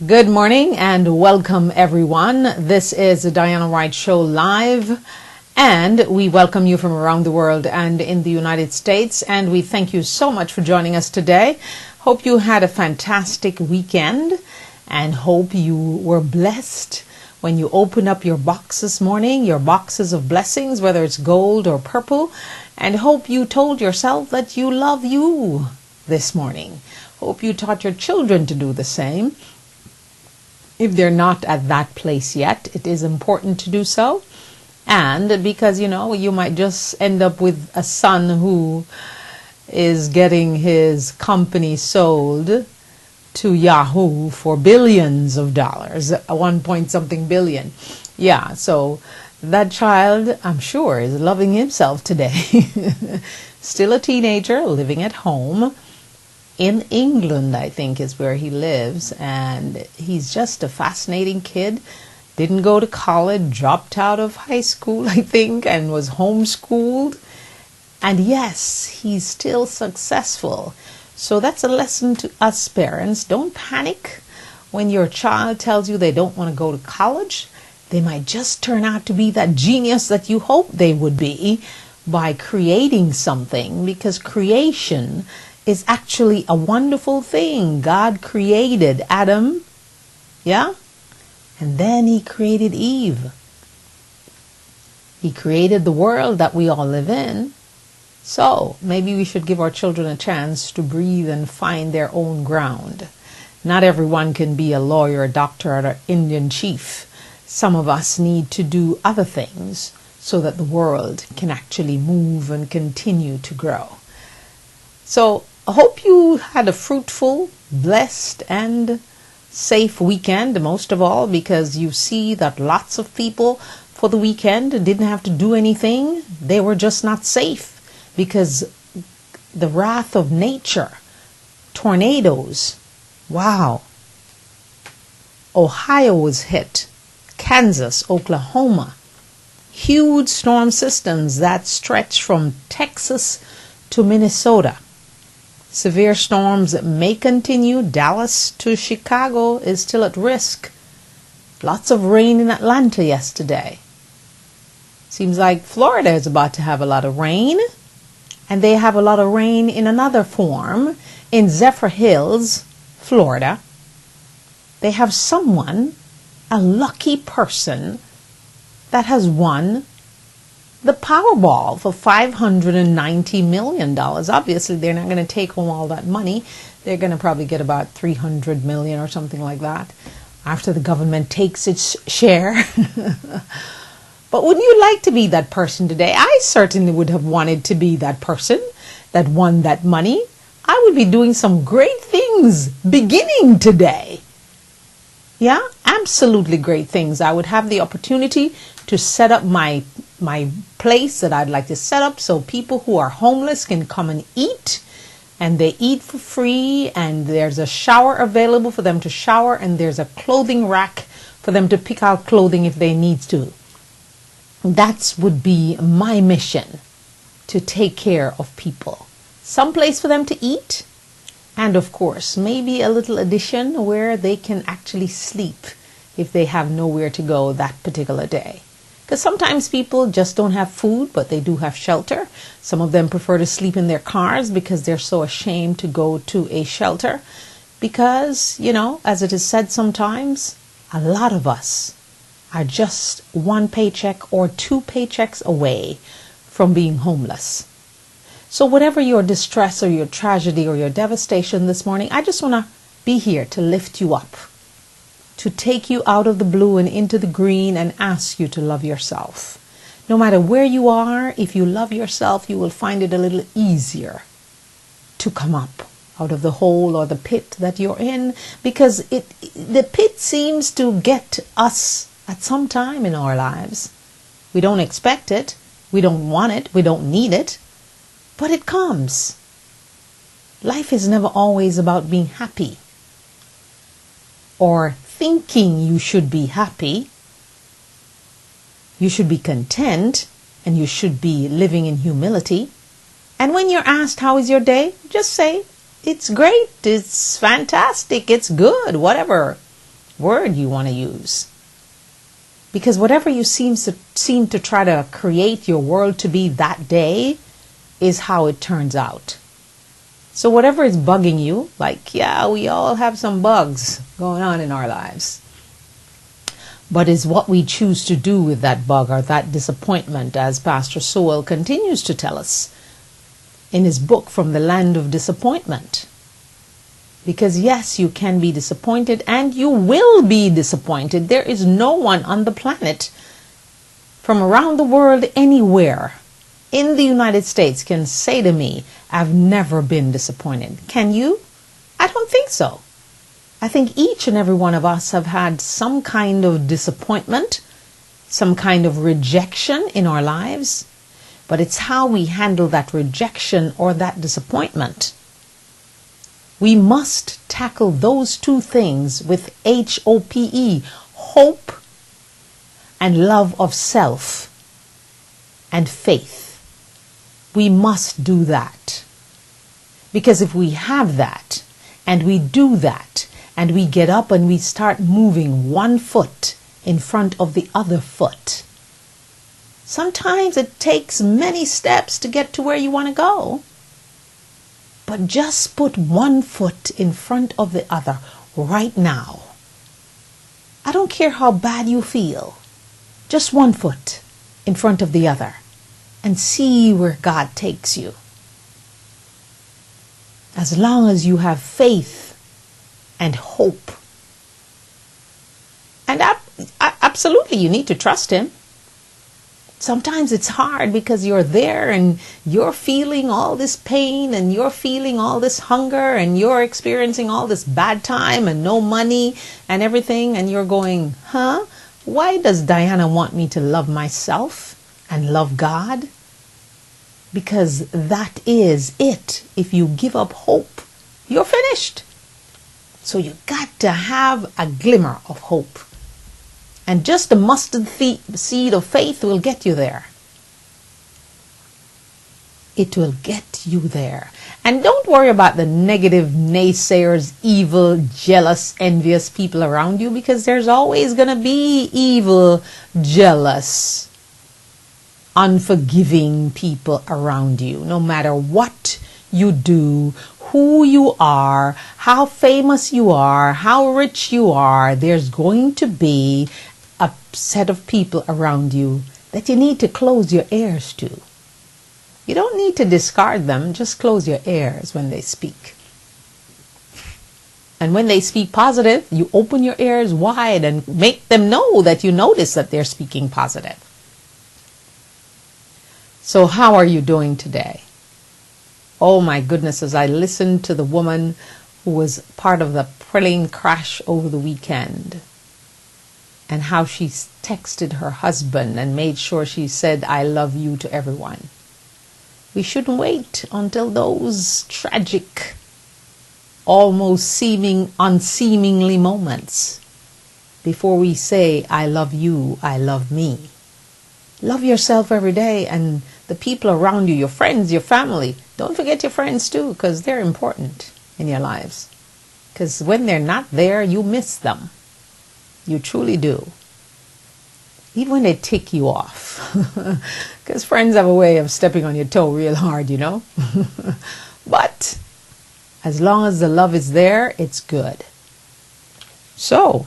Good morning and welcome everyone. This is the Diana Wright Show live, and we welcome you from around the world and in the United States, and we thank you so much for joining us today. Hope you had a fantastic weekend and hope you were blessed when you open up your box this morning, your boxes of blessings, whether it's gold or purple, and hope you told yourself that you love you this morning. Hope you taught your children to do the same. If they're not at that place yet, it is important to do so. And because, you might just end up with a son who is getting his company sold to Yahoo for billions of dollars, 1 point something billion. Yeah, so that child, I'm sure, is loving himself today. Still a teenager, living at home. In England, I think, is where he lives, and he's just a fascinating kid. Didn't go to college, dropped out of high school, I think, and was homeschooled. And yes, he's still successful. So that's a lesson to us parents. Don't panic when your child tells you they don't want to go to college. They might just turn out to be that genius that you hope they would be by creating something, because creation is actually a wonderful thing. God created Adam, yeah? And then he created Eve. He created the world that we all live in. So maybe we should give our children a chance to breathe and find their own ground. Not everyone can be a lawyer, a doctor, or an Indian chief. Some of us need to do other things so that the world can actually move and continue to grow. So I hope you had a fruitful, blessed, and safe weekend, most of all, because you see that lots of people for the weekend didn't have to do anything. They were just not safe because the wrath of nature, tornadoes, wow. Ohio was hit, Kansas, Oklahoma, huge storm systems that stretch from Texas to Minnesota. Severe storms may continue. Dallas to Chicago is still at risk. Lots of rain in Atlanta yesterday. Seems like Florida is about to have a lot of rain. And they have a lot of rain in another form. In Zephyr Hills, Florida, they have someone, a lucky person, that has won the Powerball for $590 million. Obviously, they're not going to take home all that money. They're going to probably get about $300 million or something like that after the government takes its share. But wouldn't you like to be that person today? I certainly would have wanted to be that person that won that money. I would be doing some great things beginning today. Yeah, absolutely great things. I would have the opportunity to set up my place that I'd like to set up so people who are homeless can come and eat, and they eat for free, and there's a shower available for them to shower, and there's a clothing rack for them to pick out clothing if they need to. That would be my mission, to take care of people. Some place for them to eat, and of course, maybe a little addition where they can actually sleep if they have nowhere to go that particular day. Because sometimes people just don't have food, but they do have shelter. Some of them prefer to sleep in their cars because they're so ashamed to go to a shelter. Because, as it is said sometimes, a lot of us are just one paycheck or two paychecks away from being homeless. So whatever your distress or your tragedy or your devastation this morning, I just want to be here to lift you up, to take you out of the blue and into the green and ask you to love yourself. No matter where you are, if you love yourself, you will find it a little easier to come up out of the hole or the pit that you're in, because the pit seems to get us at some time in our lives. We don't expect it, we don't want it, we don't need it, but it comes. Life is never always about being happy or thinking you should be happy. You should be content, and you should be living in humility. And when you're asked, how is your day? Just say, It's great, it's fantastic, it's good, whatever word you want to use. Because whatever you seem to try to create your world to be that day is how it turns out. So whatever is bugging you, like, yeah, we all have some bugs going on in our lives. But is what we choose to do with that bug or that disappointment, as Pastor Sowell continues to tell us in his book, From the Land of Disappointment. Because yes, you can be disappointed and you will be disappointed. There is no one on the planet from around the world, anywhere in the United States, can say to me, I've never been disappointed. Can you? I don't think so. I think each and every one of us have had some kind of disappointment, some kind of rejection in our lives. But it's how we handle that rejection or that disappointment. We must tackle those two things with HOPE, hope and love of self and faith. We must do that. Because if we have that and we do that and we get up and we start moving one foot in front of the other foot, sometimes it takes many steps to get to where you want to go. But just put one foot in front of the other right now. I don't care how bad you feel. Just one foot in front of the other and see where God takes you. As long as you have faith and hope. And absolutely, you need to trust Him. Sometimes it's hard because you're there and you're feeling all this pain and you're feeling all this hunger and you're experiencing all this bad time and no money and everything, and you're going, why does Diana want me to love myself and love God? Because that is it. If you give up hope, you're finished. So you got to have a glimmer of hope. And just a mustard seed of faith will get you there. It will get you there. And don't worry about the negative naysayers, evil, jealous, envious people around you, because there's always going to be evil, jealous, unforgiving people around you. No matter what you do, who you are, how famous you are, how rich you are, there's going to be a set of people around you that you need to close your ears to. You don't need to discard them, just close your ears when they speak. And when they speak positive, you open your ears wide and make them know that you notice that they're speaking positive. So how are you doing today? Oh my goodness, as I listened to the woman who was part of the plane crash over the weekend, and how she texted her husband and made sure she said, I love you to everyone. We shouldn't wait until those tragic, almost unseemingly moments before we say, I love you, I love me. Love yourself every day and the people around you, your friends, your family. Don't forget your friends too, because they're important in your lives. Because when they're not there, you miss them. You truly do. Even when they tick you off. Because friends have a way of stepping on your toe real hard, you know. But as long as the love is there, it's good. So,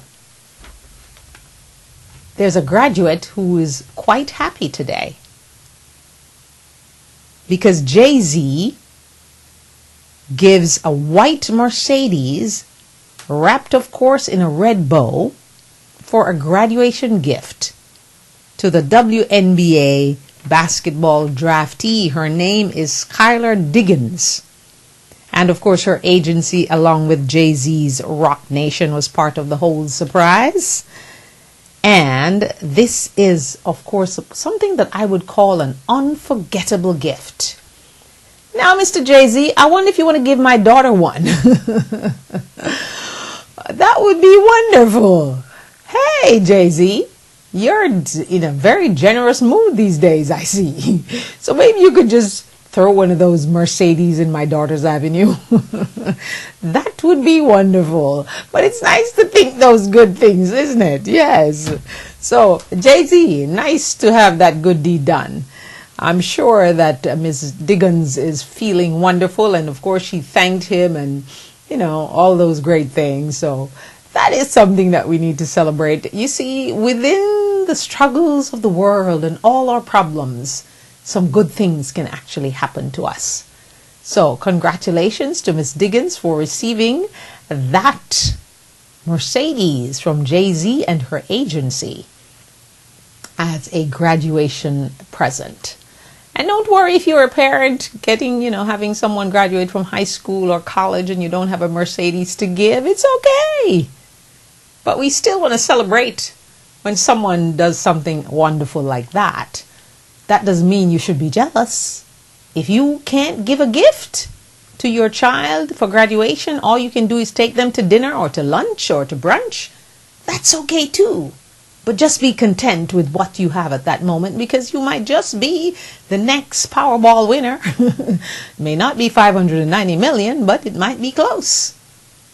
there's a graduate who is quite happy today. Because Jay-Z gives a white Mercedes, wrapped of course in a red bow, for a graduation gift to the WNBA basketball draftee. Her name is Skylar Diggins. And of course her agency, along with Jay-Z's Rock Nation, was part of the whole surprise. And this is, of course, something that I would call an unforgettable gift. Now, Mr. Jay-Z, I wonder if you want to give my daughter one. That would be wonderful. Hey, Jay-Z, you're in a very generous mood these days, I see. So maybe you could just throw one of those Mercedes in my daughter's avenue. That would be wonderful. But it's nice to think those good things, isn't it? Yes. So, Jay-Z, nice to have that good deed done. I'm sure that Ms. Diggins is feeling wonderful, and of course she thanked him and, all those great things. So that is something that we need to celebrate. You see, within the struggles of the world and all our problems, some good things can actually happen to us. So congratulations to Ms. Diggins for receiving that Mercedes from Jay-Z and her agency as a graduation present. And don't worry if you're a parent getting, having someone graduate from high school or college and you don't have a Mercedes to give. It's okay. But we still want to celebrate when someone does something wonderful like that. That doesn't mean you should be jealous. If you can't give a gift to your child for graduation, all you can do is take them to dinner or to lunch or to brunch. That's okay too. But just be content with what you have at that moment, because you might just be the next Powerball winner. It may not be 590 million, but it might be close.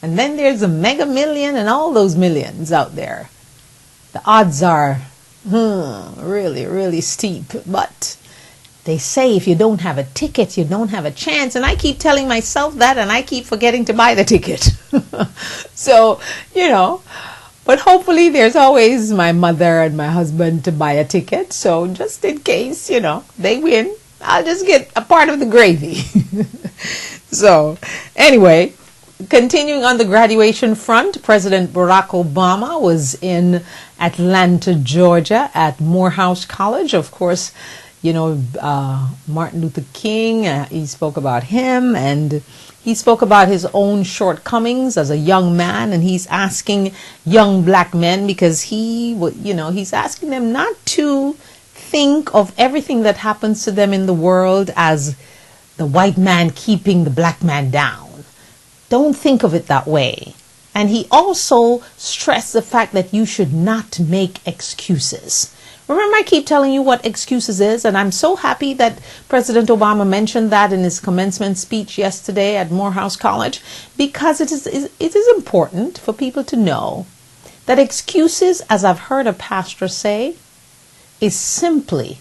And then there's a Mega Million and all those millions out there. The odds are really, really steep. But they say if you don't have a ticket, you don't have a chance. And I keep telling myself that, and I keep forgetting to buy the ticket. So, but hopefully there's always my mother and my husband to buy a ticket. So just in case, they win, I'll just get a part of the gravy. So anyway, continuing on the graduation front, President Barack Obama was in Atlanta, Georgia at Morehouse College. Of course, Martin Luther King, he spoke about him, and he spoke about his own shortcomings as a young man, and he's asking young black men, because he's asking them not to think of everything that happens to them in the world as the white man keeping the black man down. Don't think of it that way. And he also stressed the fact that you should not make excuses. Remember, I keep telling you what excuses is, and I'm so happy that President Obama mentioned that in his commencement speech yesterday at Morehouse College, because it is important for people to know that excuses, as I've heard a pastor say, is simply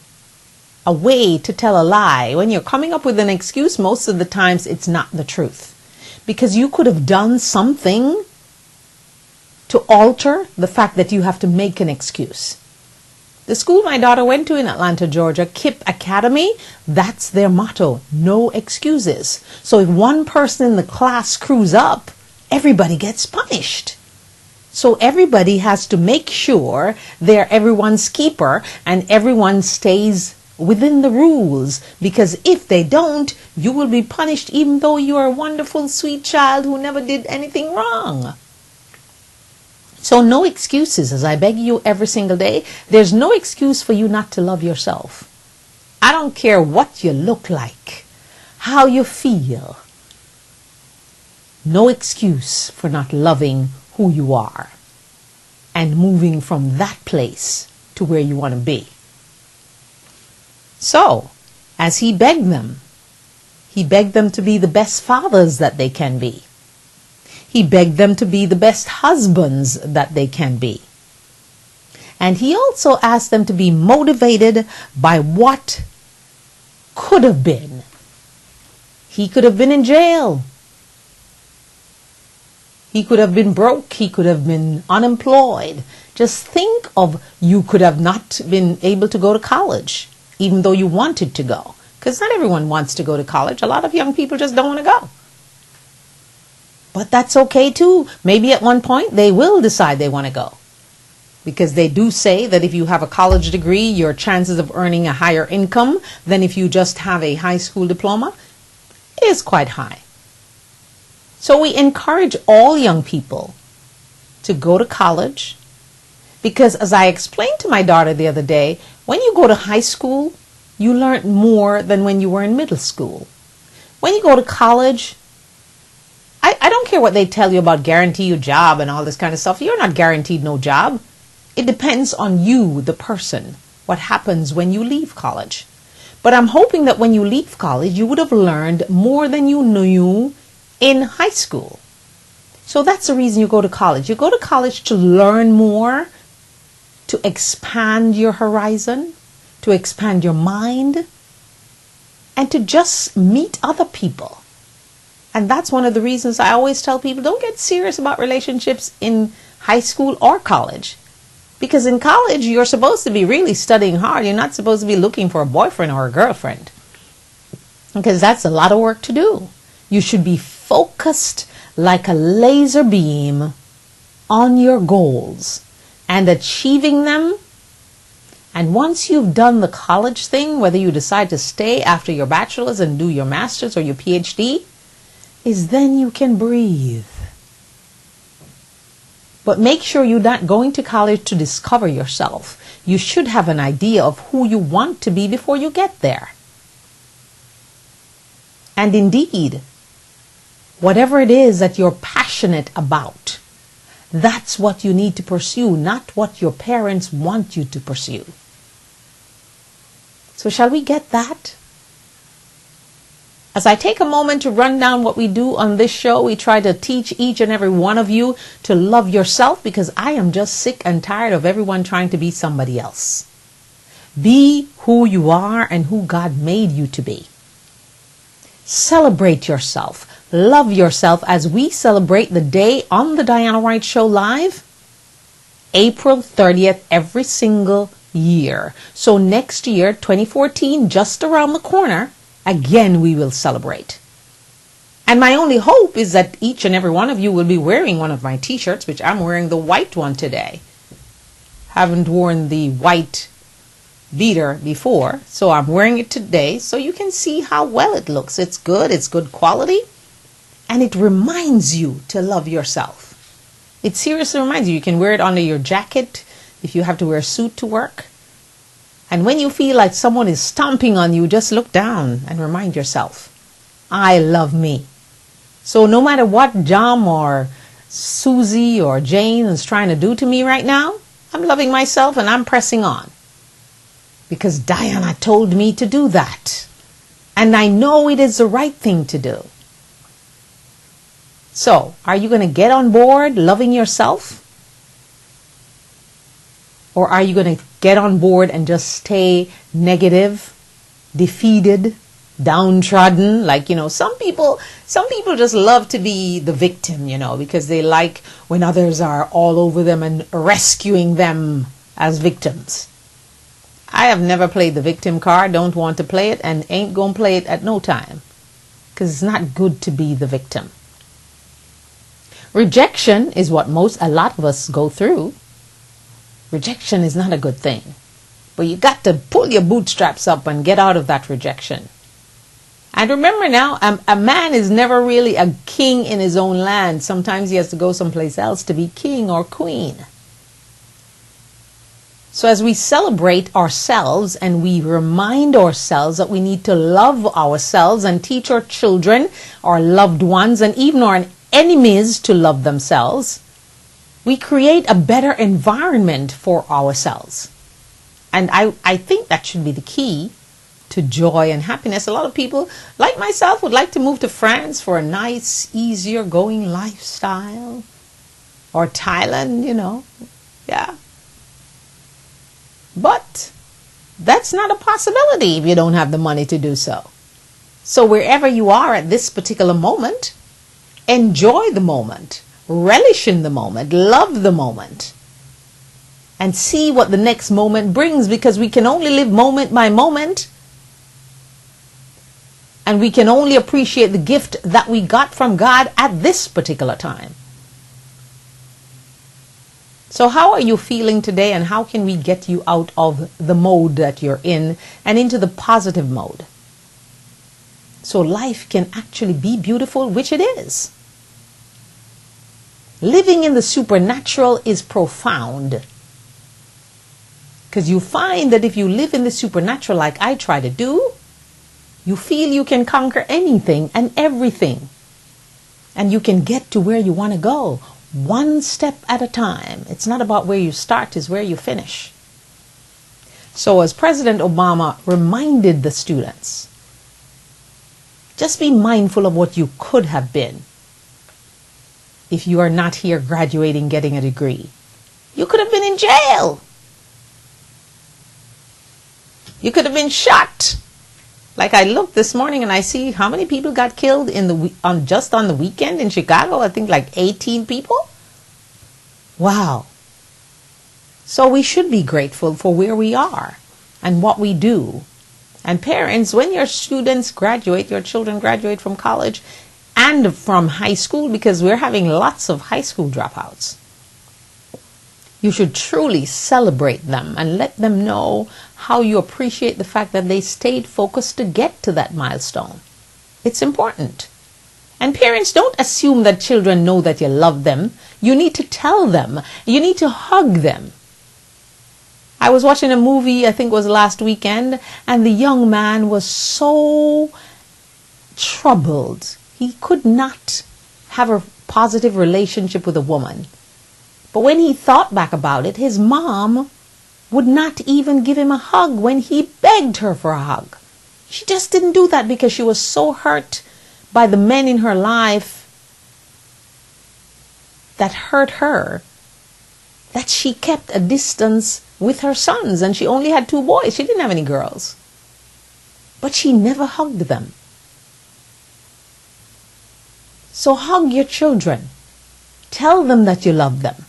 a way to tell a lie. When you're coming up with an excuse, most of the times it's not the truth, because you could have done something to alter the fact that you have to make an excuse. The school my daughter went to in Atlanta, Georgia, KIPP Academy, that's their motto, no excuses. So if one person in the class screws up, everybody gets punished. So everybody has to make sure they're everyone's keeper and everyone stays within the rules, because if they don't, you will be punished even though you are a wonderful, sweet child who never did anything wrong. So no excuses, as I beg you every single day. There's no excuse for you not to love yourself. I don't care what you look like, how you feel. No excuse for not loving who you are and moving from that place to where you want to be. So, as he begged them to be the best fathers that they can be. He begged them to be the best husbands that they can be. And he also asked them to be motivated by what could have been. He could have been in jail. He could have been broke. He could have been unemployed. Just think of, you could have not been able to go to college, even though you wanted to go. Because not everyone wants to go to college. A lot of young people just don't want to go. But that's okay too. Maybe at one point they will decide they want to go. Because they do say that if you have a college degree, your chances of earning a higher income than if you just have a high school diploma is quite high. So we encourage all young people to go to college, because as I explained to my daughter the other day, when you go to high school, you learn more than when you were in middle school. When you go to college, I don't care what they tell you about guarantee you job and all this kind of stuff. You're not guaranteed no job. It depends on you, the person, what happens when you leave college. But I'm hoping that when you leave college, you would have learned more than you knew in high school. So that's the reason you go to college. You go to college to learn more, to expand your horizon, to expand your mind, and to just meet other people. And that's one of the reasons I always tell people, don't get serious about relationships in high school or college. Because in college, you're supposed to be really studying hard. You're not supposed to be looking for a boyfriend or a girlfriend. Because that's a lot of work to do. You should be focused like a laser beam on your goals and achieving them. And once you've done the college thing, whether you decide to stay after your bachelor's and do your master's or your PhD, is then you can breathe. But make sure you're not going to college to discover yourself. You should have an idea of who you want to be before you get there. And indeed, whatever it is that you're passionate about, that's what you need to pursue, not what your parents want you to pursue. So shall we get that? As I take a moment to run down what we do on this show, we try to teach each and every one of you to love yourself, because I am just sick and tired of everyone trying to be somebody else. Be who you are and who God made you to be. Celebrate yourself. Love yourself as we celebrate the day on the Diana Wright Show Live, April 30th, every single year. So next year, 2014, just around the corner, again we will celebrate. And my only hope is that each and every one of you will be wearing one of my t-shirts, which I'm wearing the white one today. Haven't worn the white beater before, so I'm wearing it today so you can see how well it looks. It's good quality, and it reminds you to love yourself. It seriously reminds you. You can wear it under your jacket if you have to wear a suit to work. And when you feel like someone is stomping on you, just look down and remind yourself, I love me. So no matter what John or Susie or Jane is trying to do to me right now, I'm loving myself and I'm pressing on. Because Diana told me to do that. And I know it is the right thing to do. So, are you going to get on board loving yourself? Or are you going to get on board and just stay negative, defeated, downtrodden? Like, some people just love to be the victim, because they like when others are all over them and rescuing them as victims. I have never played the victim card, don't want to play it, and ain't gonna play it at no time. Because it's not good to be the victim. Rejection is what a lot of us go through. Rejection is not a good thing. But you got to pull your bootstraps up and get out of that rejection. And remember now, a man is never really a king in his own land. Sometimes he has to go someplace else to be king or queen. So as we celebrate ourselves and we remind ourselves that we need to love ourselves and teach our children, our loved ones, and even our enemies to love themselves, we create a better environment for ourselves. And I think that should be the key to joy and happiness. A lot of people, like myself, would like to move to France for a nice, easier going lifestyle. Or Thailand, Yeah. But that's not a possibility if you don't have the money to do so. So wherever you are at this particular moment, enjoy the moment, relish in the moment, love the moment, and see what the next moment brings, because we can only live moment by moment, and we can only appreciate the gift that we got from God at this particular time. So how are you feeling today, and how can we get you out of the mode that you're in and into the positive mode? So life can actually be beautiful, which it is. Living in the supernatural is profound. Because you find that if you live in the supernatural like I try to do, you feel you can conquer anything and everything. And you can get to where you want to go. One step at a time. It's not about where you start, it's where you finish. So as President Obama reminded the students, just be mindful of what you could have been if you are not here graduating, getting a degree. You could have been in jail. You could have been shot. Like I looked this morning and I see how many people got killed just on the weekend in Chicago. I think like 18 people. Wow. So we should be grateful for where we are and what we do. And parents, when your students graduate, your children graduate from college and from high school, because we're having lots of high school dropouts, you should truly celebrate them and let them know how you appreciate the fact that they stayed focused to get to that milestone. It's important. And parents, don't assume that children know that you love them. You need to tell them. You need to hug them. I was watching a movie, I think it was last weekend, and the young man was so troubled. He could not have a positive relationship with a woman. But when he thought back about it, his mom would not even give him a hug when he begged her for a hug. She just didn't do that because she was so hurt by the men in her life that hurt her, that she kept a distance with her sons, and she only had 2 boys. She didn't have any girls. But she never hugged them. So hug your children. Tell them that you love them.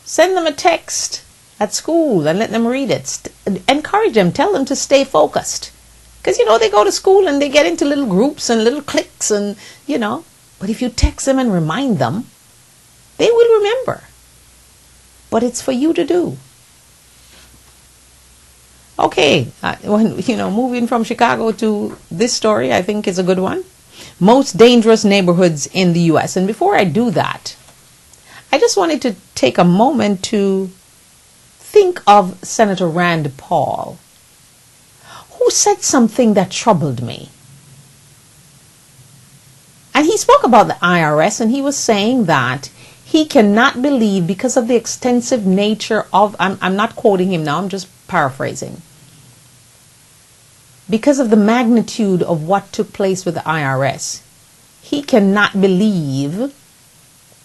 Send them a text at school and let them read it. Encourage them. Tell them to stay focused. Because, they go to school and they get into little groups and little cliques and, But if you text them and remind them, they will remember. But it's for you to do. Okay, moving from Chicago to this story, I think is a good one. Most dangerous neighborhoods in the U.S. And before I do that, I just wanted to take a moment to think of Senator Rand Paul, who said something that troubled me. And he spoke about the IRS, and he was saying that he cannot believe, because of the extensive nature of, I'm not quoting him now, I'm just paraphrasing, because of the magnitude of what took place with the IRS, he cannot believe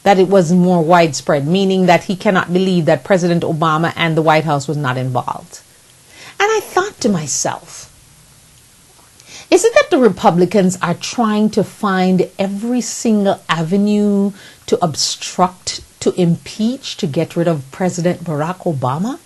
that it was more widespread, meaning that he cannot believe that President Obama and the White House was not involved. And I thought to myself, is it that the Republicans are trying to find every single avenue to obstruct, to impeach, to get rid of President Barack Obama?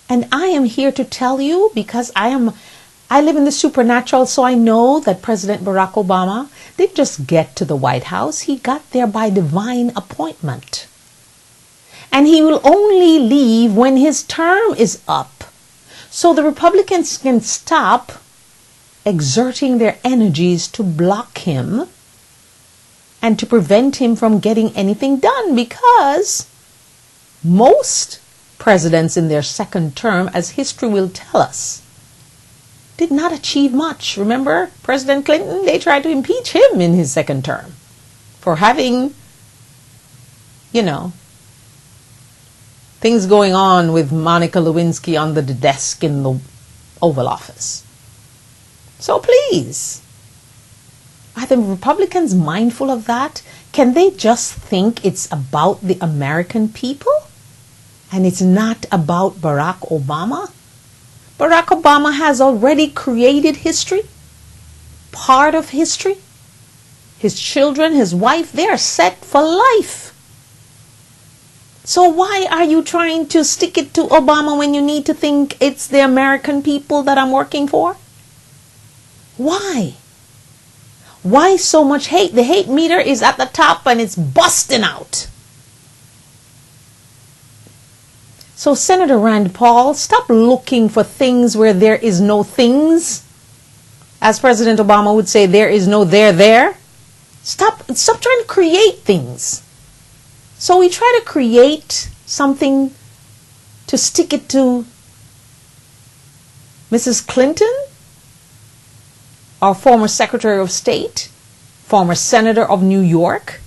And I am here to tell you, because I live in the supernatural, so I know that President Barack Obama didn't just get to the White House. He got there by divine appointment. And he will only leave when his term is up. So the Republicans can stop exerting their energies to block him and to prevent him from getting anything done, because most presidents in their second term, as history will tell us, did not achieve much. Remember President Clinton? They tried to impeach him in his second term for having, things going on with Monica Lewinsky under the desk in the Oval Office. So please, are the Republicans mindful of that? Can they just think it's about the American people and it's not about Barack Obama? Barack Obama has already created history, part of history. His children, his wife, they are set for life. So why are you trying to stick it to Obama when you need to think it's the American people that I'm working for? Why? Why so much hate? The hate meter is at the top and it's busting out. So Senator Rand Paul, stop looking for things where there is no things. As President Obama would say, there is no there. Stop trying to create things. So we try to create something to stick it to Mrs. Clinton, our former Secretary of State, former Senator of New York,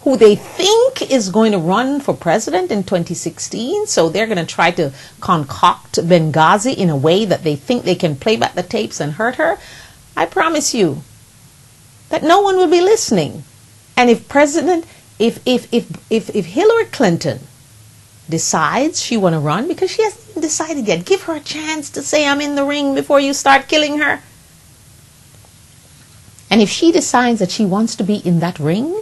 who they think think is going to run for president in 2016. So they're going to try to concoct Benghazi in a way that they think they can play back the tapes and hurt her. I promise you that no one will be listening. And if Hillary Clinton decides she want to run, because she hasn't even decided yet, give her a chance to say I'm in the ring before you start killing her. And if she decides that she wants to be in that ring,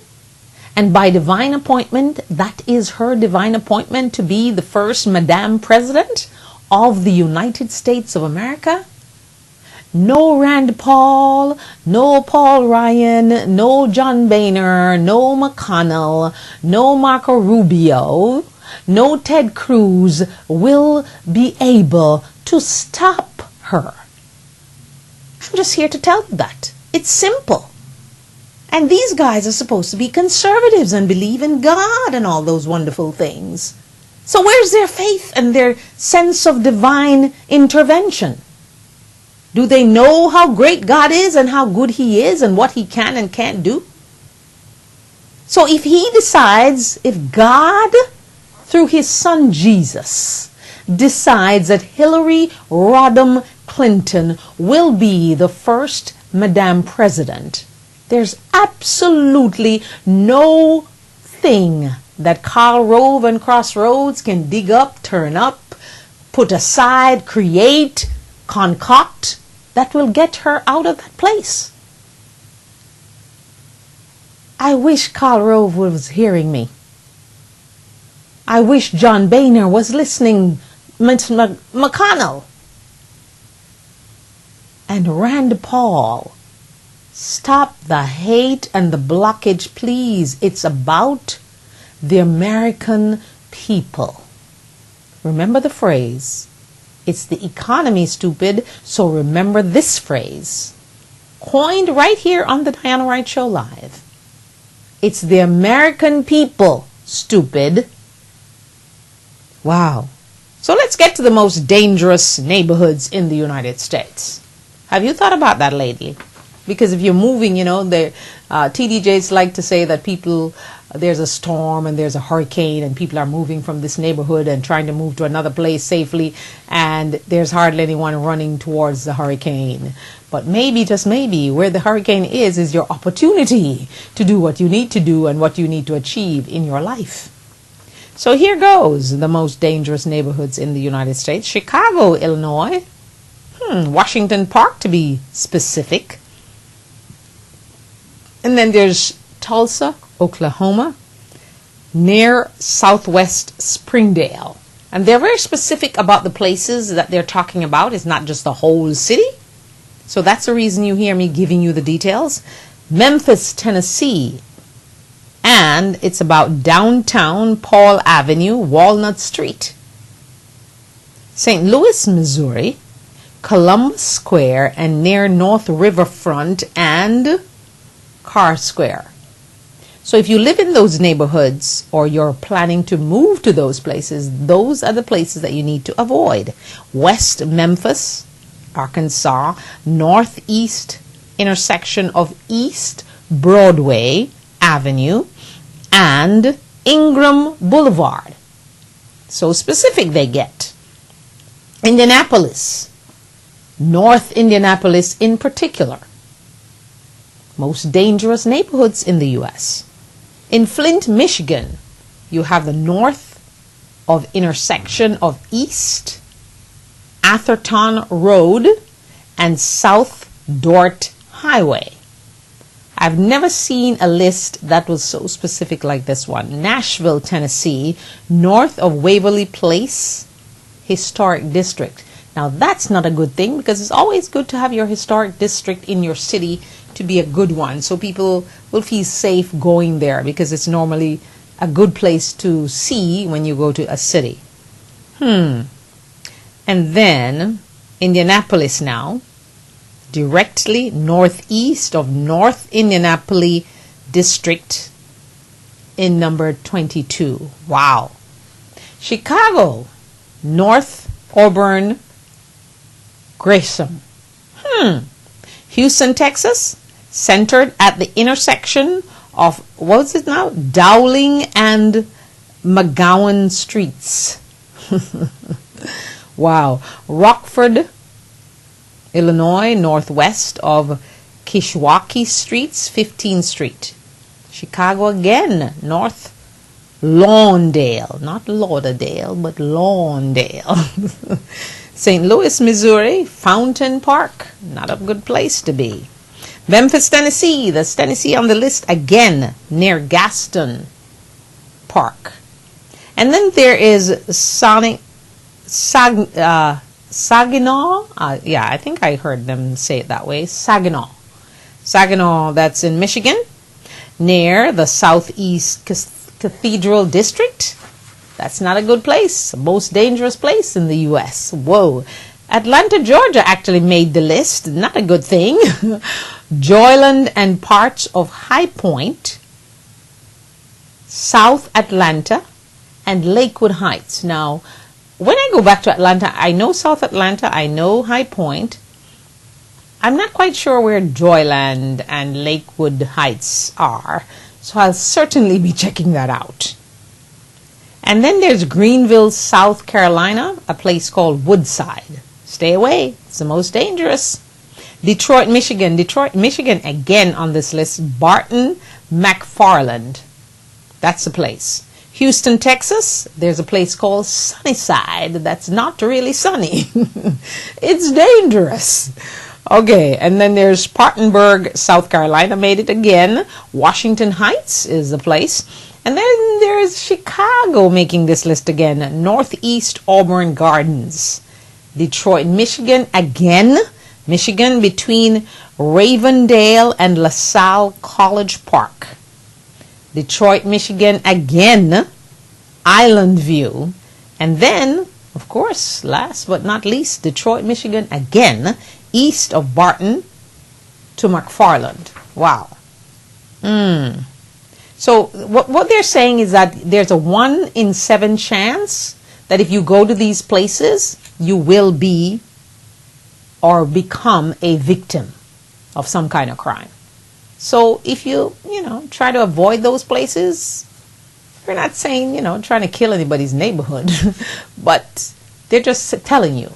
and by divine appointment, that is her divine appointment to be the first Madame President of the United States of America, no Rand Paul, no Paul Ryan, no John Boehner, no McConnell, no Marco Rubio, no Ted Cruz will be able to stop her. I'm just here to tell you that. It's simple. And these guys are supposed to be conservatives and believe in God and all those wonderful things. So where's their faith and their sense of divine intervention? Do they know how great God is and how good He is and what He can and can't do? So if He decides, if God, through His Son Jesus, decides that Hillary Rodham Clinton will be the first Madame President, there's absolutely no thing that Karl Rove and Crossroads can dig up, turn up, put aside, create, concoct, that will get her out of that place. I wish Karl Rove was hearing me. I wish John Boehner was listening, McConnell. And Rand Paul, stop the hate and the blockage, please. It's about the American people. Remember the phrase, it's the economy, stupid, so remember this phrase. Coined right here on the Diana Wright Show Live. It's the American people, stupid. Wow. So let's get to the most dangerous neighborhoods in the United States. Have you thought about that lately? Because if you're moving, the TDJs like to say that people, there's a storm and there's a hurricane and people are moving from this neighborhood and trying to move to another place safely, and there's hardly anyone running towards the hurricane. But maybe, just maybe, where the hurricane is your opportunity to do what you need to do and what you need to achieve in your life. So here goes the most dangerous neighborhoods in the United States. Chicago, Illinois. Washington Park, to be specific. And then there's Tulsa, Oklahoma, near southwest Springdale. And they're very specific about the places that they're talking about. It's not just the whole city. So that's the reason you hear me giving you the details. Memphis, Tennessee. And it's about downtown Paul Avenue, Walnut Street. St. Louis, Missouri, Columbus Square, and near North Riverfront and Carr Square. So if you live in those neighborhoods or you're planning to move to those places, those are the places that you need to avoid. West Memphis, Arkansas, northeast intersection of East Broadway Avenue and Ingram Boulevard. So specific they get. Indianapolis, North Indianapolis in particular. Most dangerous neighborhoods in the U.S. In Flint, Michigan, you have the north of intersection of East Atherton Road and South Dort Highway. I've never seen a list that was so specific like this one. Nashville, Tennessee, north of Waverly Place Historic District. Now that's not a good thing, because it's always good to have your historic district in your city to be a good one, so people will feel safe going there, because it's normally a good place to see when you go to a city. And then Indianapolis now, directly northeast of North Indianapolis District in number 22. Wow. Chicago, North Auburn Gresham. Houston, Texas, centered at the intersection of, what's it now? Dowling and McGowan Streets. Wow. Rockford, Illinois, northwest of Kishwaukee Streets, 15th Street. Chicago again, North Lawndale, not Lauderdale, but Lawndale. St. Louis, Missouri, Fountain Park, not a good place to be. Memphis, Tennessee, that's Tennessee on the list again, near Gaston Park. And then there is Saginaw. Yeah, I think I heard them say it that way. Saginaw. Saginaw, that's in Michigan, near the Southeast Cathedral District. That's not a good place. The most dangerous place in the U.S. Whoa. Atlanta, Georgia actually made the list. Not a good thing. Joyland and parts of High Point, South Atlanta, and Lakewood Heights. Now, when I go back to Atlanta, I know South Atlanta, I know High Point. I'm not quite sure where Joyland and Lakewood Heights are, so I'll certainly be checking that out. And then there's Greenville, South Carolina, a place called Woodside. Stay away. It's the most dangerous. Detroit, Michigan. Detroit, Michigan, again on this list. Barton McFarland. That's the place. Houston, Texas. There's a place called Sunnyside. That's not really sunny. It's dangerous. Okay, and then there's Spartanburg, South Carolina, made it again. Washington Heights is the place. And then there's Chicago making this list again. Northeast Auburn Gardens. Detroit, Michigan, again. Michigan, between Ravendale and LaSalle College Park. Detroit, Michigan, again. Island View. And then, of course, last but not least, Detroit, Michigan, again. East of Barton to McFarland. Wow. So what they're saying is that there's a 1 in 7 chance that if you go to these places, you will be or become a victim of some kind of crime. So if you try to avoid those places, we're not saying, trying to kill anybody's neighborhood, but they're just telling you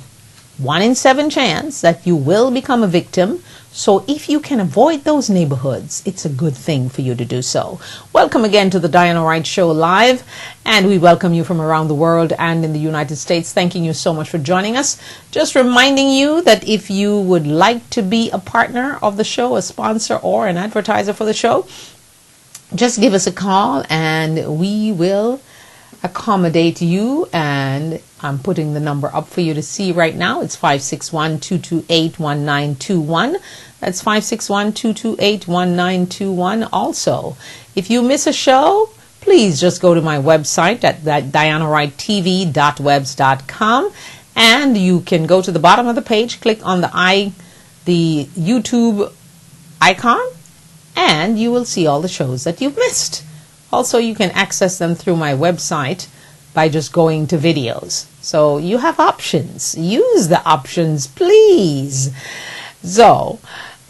1 in 7 chance that you will become a victim. So if you can avoid those neighborhoods, it's a good thing for you to do so. Welcome again to the Diana Wright Show Live, and we welcome you from around the world and in the United States. Thanking you so much for joining us. Just reminding you that if you would like to be a partner of the show, a sponsor or an advertiser for the show, just give us a call and we will accommodate you. And I'm putting the number up for you to see right now. It's 561-228-1921. That's 561-228-1921. Also, if you miss a show, please just go to my website at dianawrighttv.webs.com, and you can go to the bottom of the page, click on the YouTube icon, and you will see all the shows that you've missed. Also, you can access them through my website by just going to videos. So you have options. Use the options, please. So,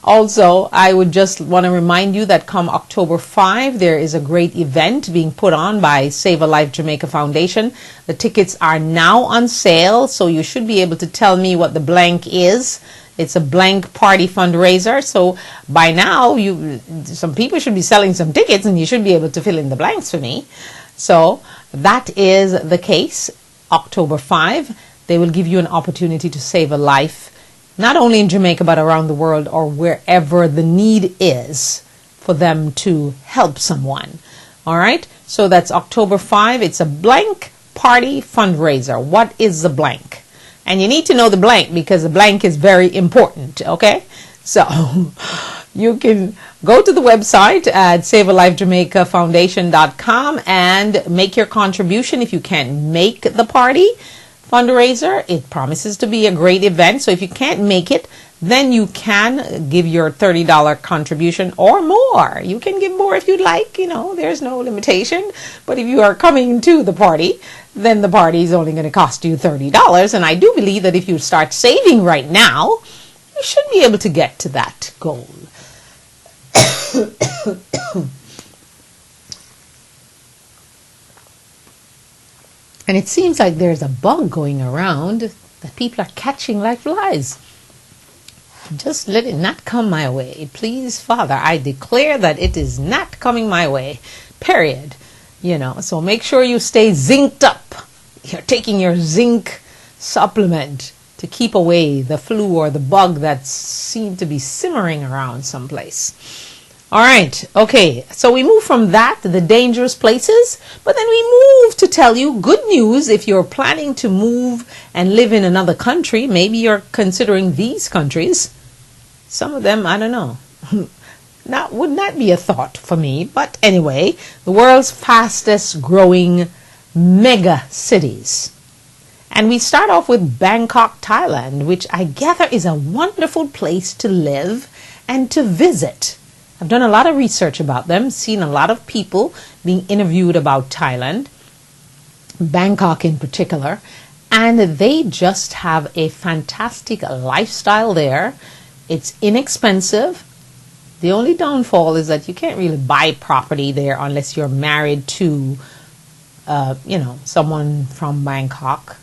also, I would just want to remind you that come October 5, there is a great event being put on by Save a Life Jamaica Foundation. The tickets are now on sale, so you should be able to tell me what the blank is. It's a blank party fundraiser. So by now, some people should be selling some tickets, and you should be able to fill in the blanks for me. So that is the case. October 5, they will give you an opportunity to save a life, not only in Jamaica, but around the world, or wherever the need is for them to help someone. All right. So that's October 5. It's a blank party fundraiser. What is the blank? And you need to know the blank because the blank is very important, okay? So you can go to the website at savealifejamaicafoundation.com and make your contribution. If you can't make the party fundraiser, it promises to be a great event. So if you can't make it, then you can give your $30 contribution or more. You can give more if you'd like, there's no limitation. But if you are coming to the party, then the party is only going to cost you $30. And I do believe that if you start saving right now, you should be able to get to that goal. And it seems like there's a bug going around that people are catching like flies. Just let it not come my way. Please, Father, I declare that it is not coming my way. Period. So make sure you stay zinced up. You're taking your zinc supplement to keep away the flu or the bug that seemed to be simmering around someplace. All right. Okay. So we move from that to the dangerous places, but then we move to tell you good news if you're planning to move and live in another country. Maybe you're considering these countries. Some of them, I don't know. Would not be a thought for me. But anyway, the world's fastest growing mega cities. And we start off with Bangkok, Thailand, which I gather is a wonderful place to live and to visit. I've done a lot of research about them, seen a lot of people being interviewed about Thailand, Bangkok in particular, and they just have a fantastic lifestyle there. It's inexpensive. The only downfall is that you can't really buy property there unless you're married to, someone from Bangkok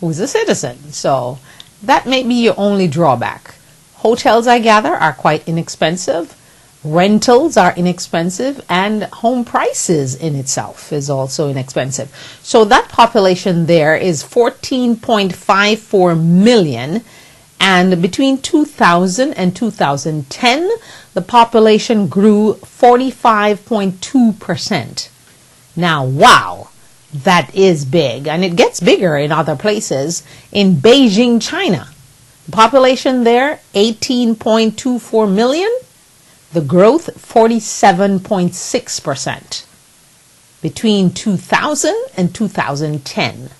who's a citizen. So that may be your only drawback. Hotels, I gather, are quite inexpensive. Rentals are inexpensive, and home prices in itself is also inexpensive. So that population there is 14.54 million. And between 2000 and 2010, the population grew 45.2%. Now, wow, that is big. And it gets bigger in other places. In Beijing, China, the population there, 18.24 million. The growth, 47.6% between 2000 and 2010.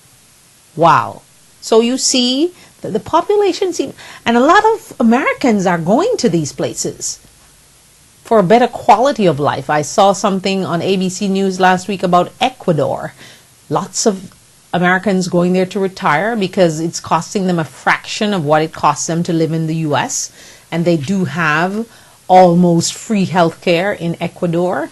Wow. So you see that the population and a lot of Americans are going to these places for a better quality of life. I saw something on ABC News last week about Ecuador. Lots of Americans going there to retire because it's costing them a fraction of what it costs them to live in the U.S. And they do have almost free health care in Ecuador.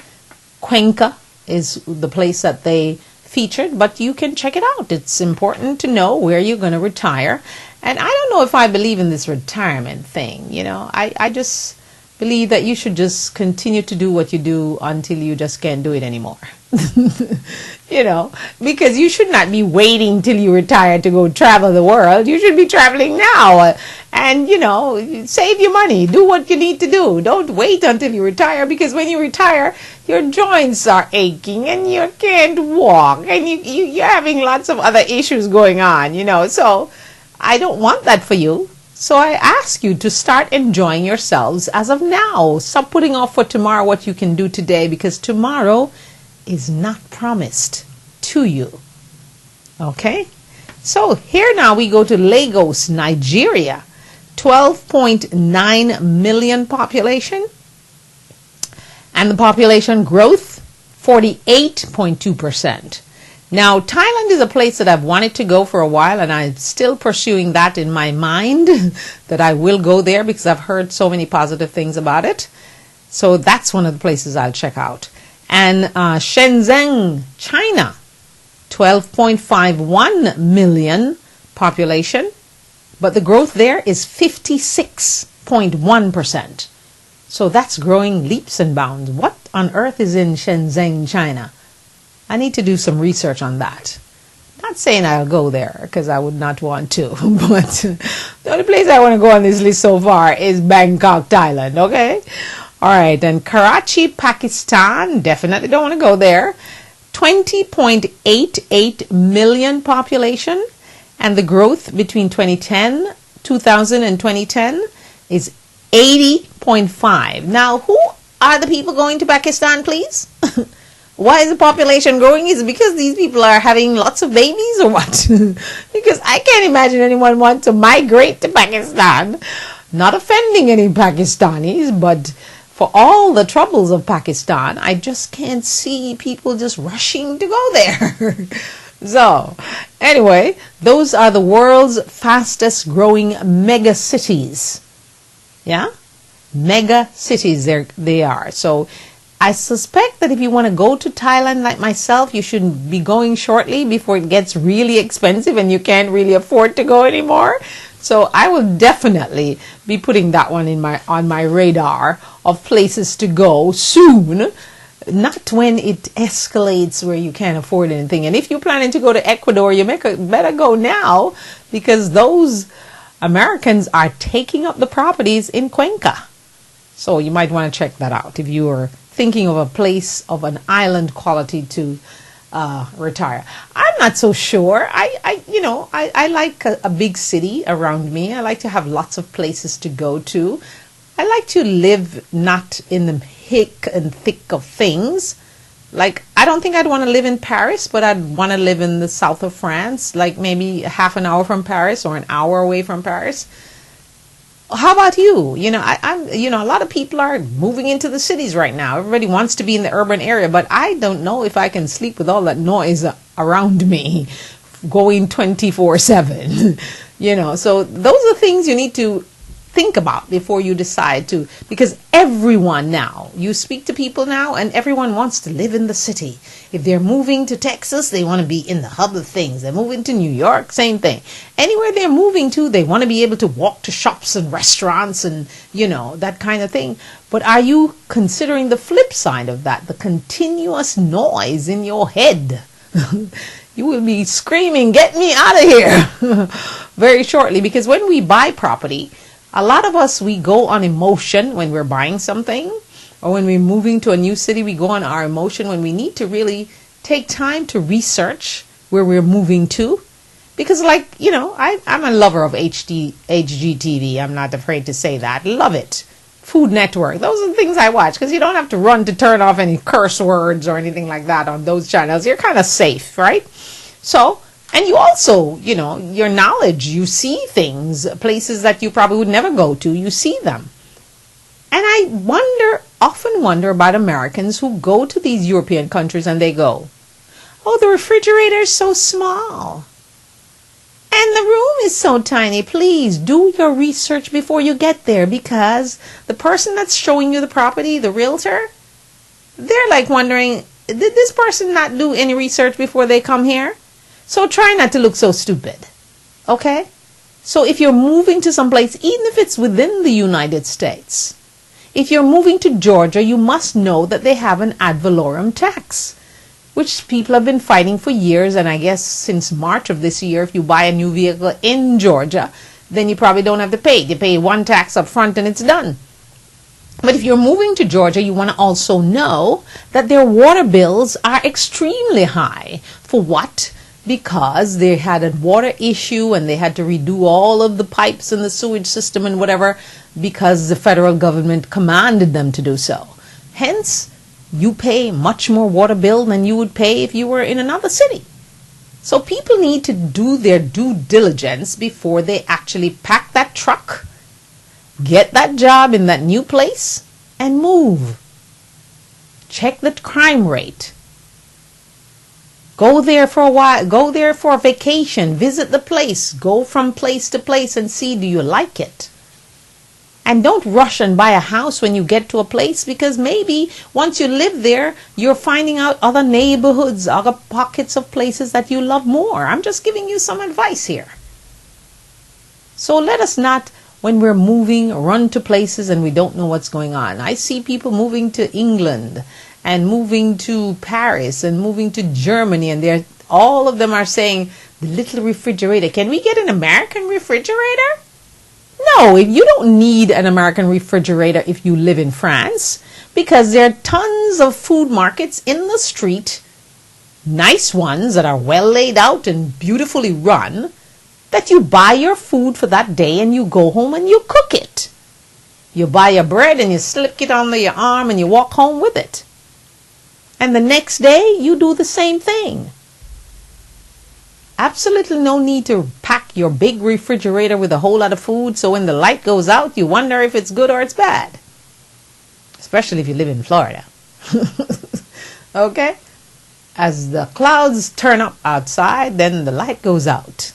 Cuenca is the place that they featured, but you can check it out. It's important to know where you're going to retire. And I don't know if I believe in this retirement thing. I just believe that you should just continue to do what you do until you just can't do it anymore. Because you should not be waiting till you retire to go travel the world. You should be traveling now and, save your money. Do what you need to do. Don't wait until you retire, because when you retire, your joints are aching and you can't walk and you're having lots of other issues going on, So I don't want that for you. So I ask you to start enjoying yourselves as of now. Stop putting off for tomorrow what you can do today, because tomorrow is not promised to you. Okay? So here now we go to Lagos, Nigeria. 12.9 million population. And the population growth, 48.2%. Now, Thailand is a place that I've wanted to go for a while, and I'm still pursuing that in my mind, that I will go there because I've heard so many positive things about it. So that's one of the places I'll check out. And Shenzhen, China, 12.51 million population, but the growth there is 56.1%. So that's growing leaps and bounds. What on earth is in Shenzhen, China? I need to do some research on that. Not saying I'll go there, because I would not want to. But the only place I want to go on this list so far is Bangkok, Thailand. Okay? All right. And Karachi, Pakistan. Definitely don't want to go there. 20.88 million population. And the growth between 2000 and 2010 is 80.5. Now, who are the people going to Pakistan, please? Why is the population growing? Is it because these people are having lots of babies or what? Because I can't imagine anyone wants to migrate to Pakistan. Not offending any Pakistanis, but for all the troubles of Pakistan, I just can't see people just rushing to go there. So, anyway, those are the world's fastest growing mega cities. Yeah? Mega cities they are. So, I suspect that if you want to go to Thailand like myself, you should be going shortly before it gets really expensive and you can't really afford to go anymore. So I will definitely be putting that one on my radar of places to go soon. Not when it escalates where you can't afford anything. And if you're planning to go to Ecuador, you better go now, because those Americans are taking up the properties in Cuenca. So you might want to check that out if you are thinking of a place of an island quality to retire. I'm not so sure. I like a big city around me. I like to have lots of places to go to. I like to live not in the hick and thick of things. Like, I don't think I'd want to live in Paris, but I'd want to live in the south of France, like maybe half an hour from Paris or an hour away from Paris. How about you? A lot of people are moving into the cities right now. Everybody wants to be in the urban area, but I don't know if I can sleep with all that noise around me going 24/7. So those are things you need to think about before you decide to, because everyone now, you speak to people now and everyone wants to live in the city. If they're moving to Texas, they want to be in the hub of things. They're moving to New York, same thing. Anywhere they're moving to, they want to be able to walk to shops and restaurants and, that kind of thing. But are you considering the flip side of that, the continuous noise in your head? You will be screaming, "Get me out of here," very shortly, because when we buy property, a lot of us, we go on emotion when we're buying something, or when we're moving to a new city, we go on our emotion when we need to really take time to research where we're moving to. Because I'm a lover of HGTV. I'm not afraid to say that. Love it. Food Network. Those are the things I watch, because you don't have to run to turn off any curse words or anything like that on those channels. You're kind of safe, right? So, and you also, your knowledge, you see things, places that you probably would never go to, you see them. And I often wonder about Americans who go to these European countries and they go, "Oh, the refrigerator is so small. And the room is so tiny." Please do your research before you get there, because the person that's showing you the property, the realtor, they're like wondering, did this person not do any research before they come here? So try not to look so stupid, okay? So if you're moving to some place, even if it's within the United States, if you're moving to Georgia, you must know that they have an ad valorem tax, which people have been fighting for years. And I guess since March of this year, if you buy a new vehicle in Georgia, then you probably don't have to pay. You pay one tax up front and it's done. But if you're moving to Georgia, you want to also know that their water bills are extremely high. For what? Because they had a water issue and they had to redo all of the pipes in the sewage system and whatever, because the federal government commanded them to do so. Hence, you pay much more water bill than you would pay if you were in another city. So people need to do their due diligence before they actually pack that truck, get that job in that new place, and move. Check the crime rate. Go there for a while, go there for a vacation, visit the place, go from place to place and see, do you like it? And don't rush and buy a house when you get to a place, because maybe once you live there, you're finding out other neighborhoods, other pockets of places that you love more. I'm just giving you some advice here. So let us not, when we're moving, run to places and we don't know what's going on. I see people moving to England and moving to Paris and moving to Germany, and all of them are saying, the little refrigerator. Can we get an American refrigerator? No, you don't need an American refrigerator if you live in France, because there are tons of food markets in the street, nice ones that are well laid out and beautifully run, that you buy your food for that day and you go home and you cook it. You buy your bread and you slip it under your arm and you walk home with it. And the next day you do the same thing. Absolutely no need to pack your big refrigerator with a whole lot of food, so when the light goes out, you wonder if it's good or it's bad. Especially if you live in Florida. Okay? As the clouds turn up outside, then the light goes out.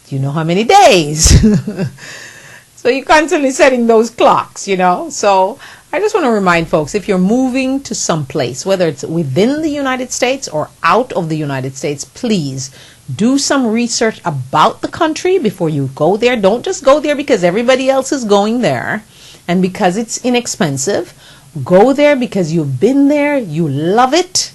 Do you know how many days? So you're constantly setting those clocks, So I just want to remind folks, if you're moving to some place, whether it's within the United States or out of the United States, please do some research about the country before you go there. Don't just go there because everybody else is going there and because it's inexpensive. Go there because you've been there, you love it.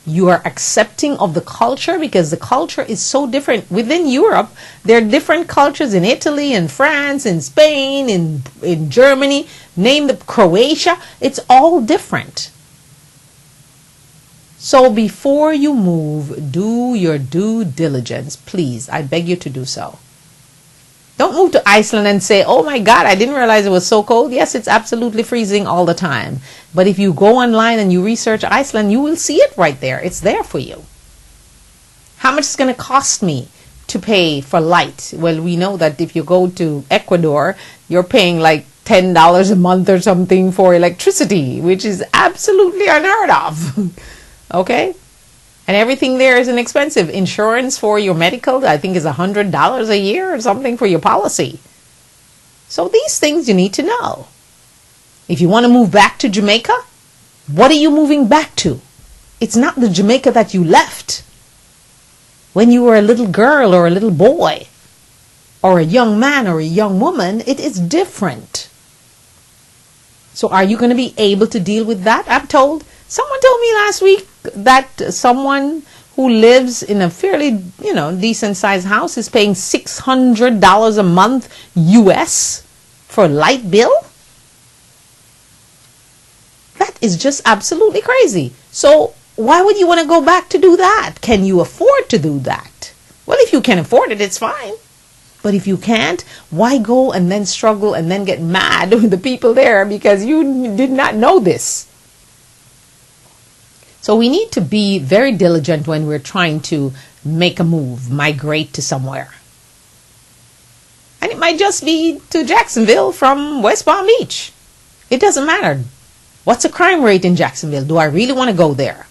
You are accepting of the culture because the culture is so different. Within Europe, there are different cultures in Italy, in France, in Spain, in Germany, name the Croatia. It's all different. So before you move, do your due diligence. Please, I beg you to do so. Don't move to Iceland and say, oh my God, I didn't realize it was so cold. Yes, it's absolutely freezing all the time. But if you go online and you research Iceland, you will see it right there. It's there for you. How much is it going to cost me to pay for light? Well, we know that if you go to Ecuador, you're paying like $10 a month or something for electricity, which is absolutely unheard of. Okay? And everything there is inexpensive. Insurance for your medical, I think, is $100 a year or something for your policy. So these things you need to know. If you want to move back to Jamaica, what are you moving back to? It's not the Jamaica that you left when you were a little girl or a little boy or a young man or a young woman. It is different. So are you going to be able to deal with that? Someone told me last week that someone who lives in a fairly, decent sized house is paying $600 a month US for a light bill. That is just absolutely crazy. So why would you want to go back to do that? Can you afford to do that? Well, if you can afford it, it's fine. But if you can't, why go and then struggle and then get mad with the people there because you did not know this? So we need to be very diligent when we're trying to make a move, migrate to somewhere. And it might just be to Jacksonville from West Palm Beach. It doesn't matter. What's the crime rate in Jacksonville? Do I really want to go there?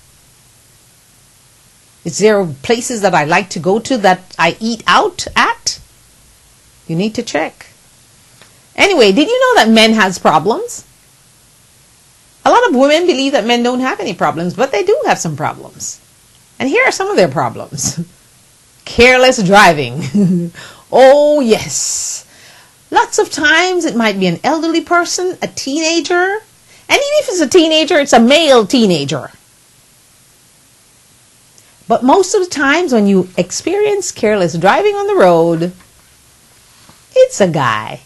Is there places that I like to go to that I eat out at? You need to check. Anyway, did you know that men has problems? A lot of women believe that men don't have any problems, but they do have some problems. And here are some of their problems. Careless driving. Oh, yes. Lots of times it might be an elderly person, a teenager. And even if it's a teenager, it's a male teenager. But most of the times when you experience careless driving on the road, it's a guy.